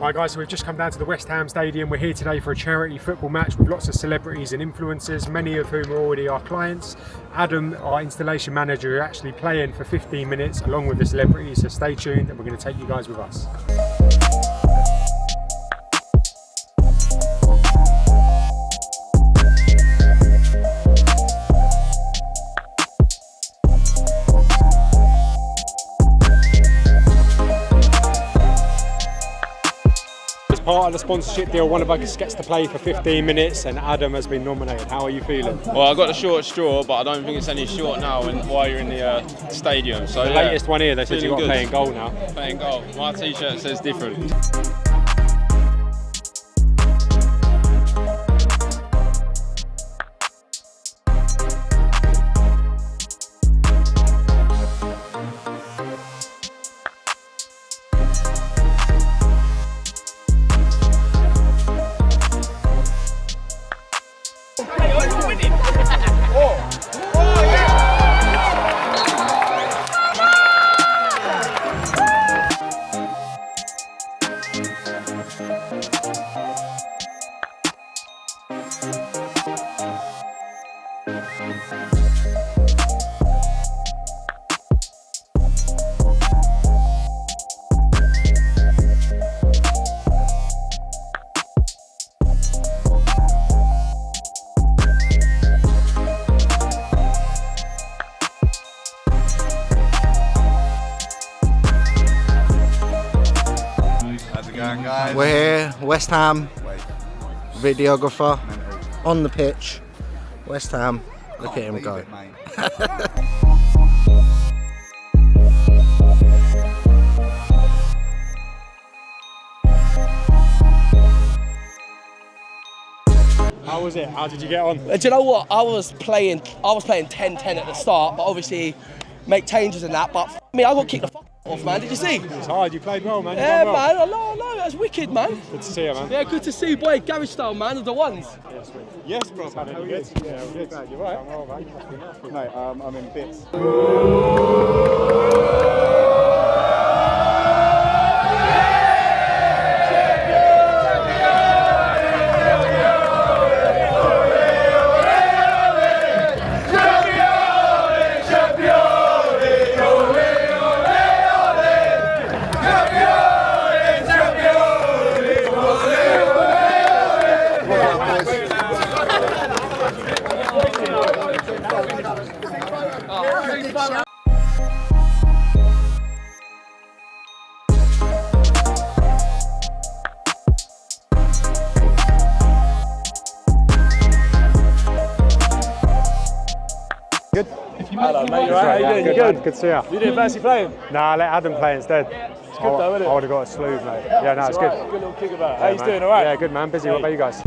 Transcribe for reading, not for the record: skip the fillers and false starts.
Hi guys, so we've just come down to the West Ham Stadium. We're here today for a charity football match with lots of celebrities and influencers, many of whom are already our clients. Adam, our installation manager, is actually playing for 15 minutes along with the celebrities, so stay tuned and we're going to take you guys with us. Part of the sponsorship deal, one of us gets to play for 15 minutes and Adam has been nominated. How are you feeling? Well, I got the short straw, but I don't think it's any short now while you're in the stadium. So the latest one here, they said you've got to play in goal now. Playing goal. My t-shirt says different. We're here, West Ham, videographer, on the pitch, West Ham, look at him go. How was it? How did you get on? Do you know what? I was playing 10-10 at the start, but obviously make changes and that, but me, I got kicked the fuck off, man. Did you see? It's hard, you played well, man. Yeah, well. man, I know, that's wicked, man. Good to see you, man. Yeah, good to see you, boy. Garage style, man, of the ones. Yeah, sweet. Yes, bro. How are you? Yeah, I'm good. You're right. I'm well, man. You must be happy. No, I'm in bits. Good. Hello, mate. You right? How you doing? You good? Good to see you. You didn't fancy playing? Nah, let Adam play instead. It's good though, isn't it? I would have got a slew, mate. Yeah, no, it's good. Good little kick about. Yeah, How you man. doing? All right? Yeah, good, man. Busy. What about you guys?